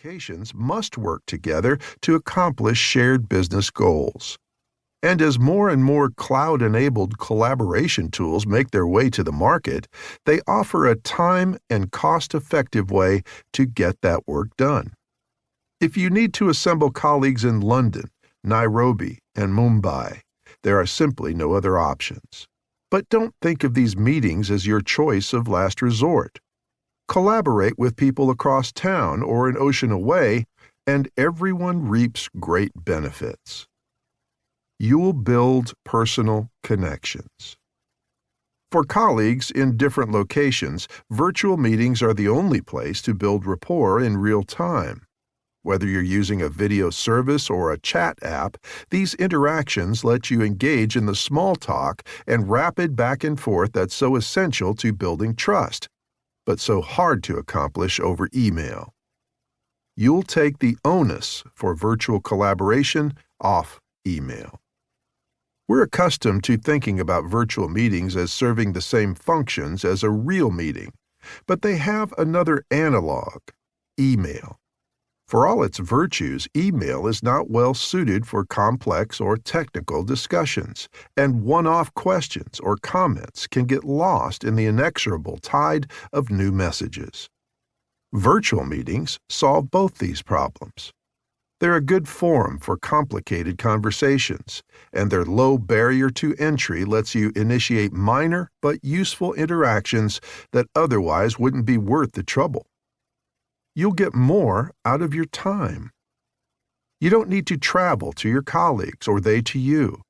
locations must work together to accomplish shared business goals. And as more and more cloud-enabled collaboration tools make their way to the market, they offer a time and cost-effective way to get that work done. If you need to assemble colleagues in London, Nairobi, and Mumbai, there are simply no other options. But don't think of these meetings as your choice of last resort. Collaborate with people across town or an ocean away, and everyone reaps great benefits. You'll build personal connections. For colleagues in different locations, virtual meetings are the only place to build rapport in real time. Whether you're using a video service or a chat app, these interactions let you engage in the small talk and rapid back and forth that's so essential to building trust, but so hard to accomplish over email. You'll take the onus for virtual collaboration off email. We're accustomed to thinking about virtual meetings as serving the same functions as a real meeting, but they have another analog, email. For all its virtues, email is not well suited for complex or technical discussions, and one-off questions or comments can get lost in the inexorable tide of new messages. Virtual meetings solve both these problems. They're a good forum for complicated conversations, and their low barrier to entry lets you initiate minor but useful interactions that otherwise wouldn't be worth the trouble. You'll get more out of your time. You don't need to travel to your colleagues or they to you.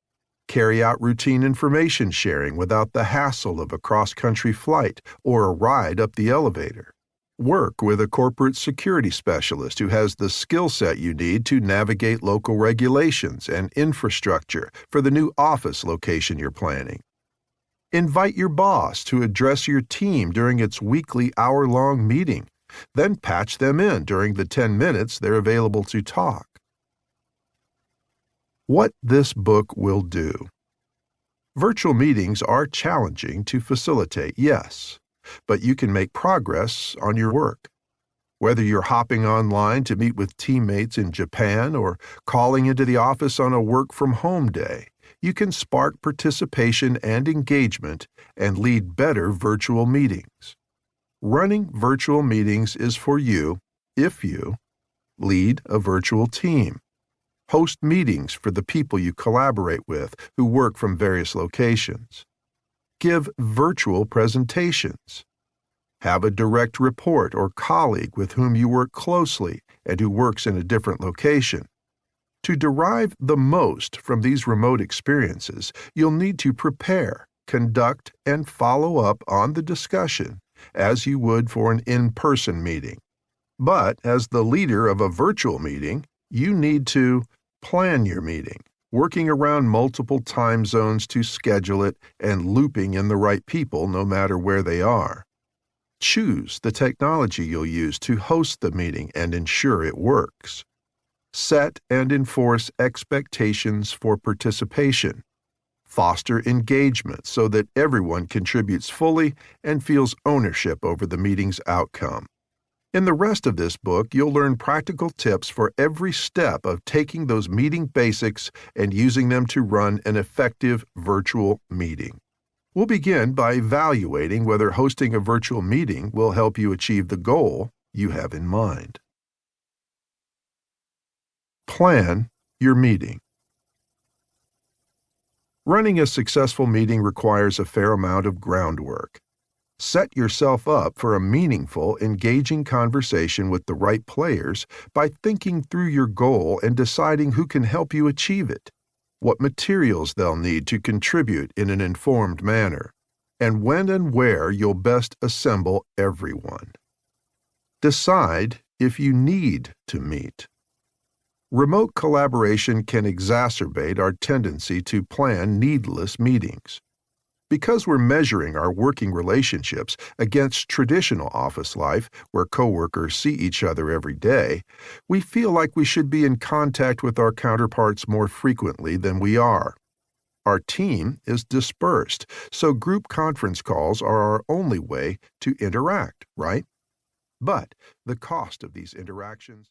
Carry out routine information sharing without the hassle of a cross-country flight or a ride up the elevator. Work with a corporate security specialist who has the skill set you need to navigate local regulations and infrastructure for the new office location you're planning. Invite your boss to address your team during its weekly hour-long meeting. Then patch them in during the 10 minutes they're available to talk. What this book will do. Virtual meetings are challenging to facilitate, yes, but you can make progress on your work. Whether you're hopping online to meet with teammates in Japan or calling into the office on a work-from-home day, you can spark participation and engagement and lead better virtual meetings. Running virtual meetings is for you if you lead a virtual team, host meetings for the people you collaborate with who work from various locations, give virtual presentations, have a direct report or colleague with whom you work closely and who works in a different location. To derive the most from these remote experiences, you'll need to prepare, conduct, and follow up on the discussion as you would for an in-person meeting. But as the leader of a virtual meeting, you need to plan your meeting, working around multiple time zones to schedule it and looping in the right people no matter where they are. Choose the technology you'll use to host the meeting and ensure it works. Set and enforce expectations for participation. Foster engagement so that everyone contributes fully and feels ownership over the meeting's outcome. In the rest of this book, you'll learn practical tips for every step of taking those meeting basics and using them to run an effective virtual meeting. We'll begin by evaluating whether hosting a virtual meeting will help you achieve the goal you have in mind. Plan your meeting. Running a successful meeting requires a fair amount of groundwork. Set yourself up for a meaningful, engaging conversation with the right players by thinking through your goal and deciding who can help you achieve it, what materials they'll need to contribute in an informed manner, and when and where you'll best assemble everyone. Decide if you need to meet. Remote collaboration can exacerbate our tendency to plan needless meetings. Because we're measuring our working relationships against traditional office life, where coworkers see each other every day, we feel like we should be in contact with our counterparts more frequently than we are. Our team is dispersed, so group conference calls are our only way to interact, right? But the cost of these interactions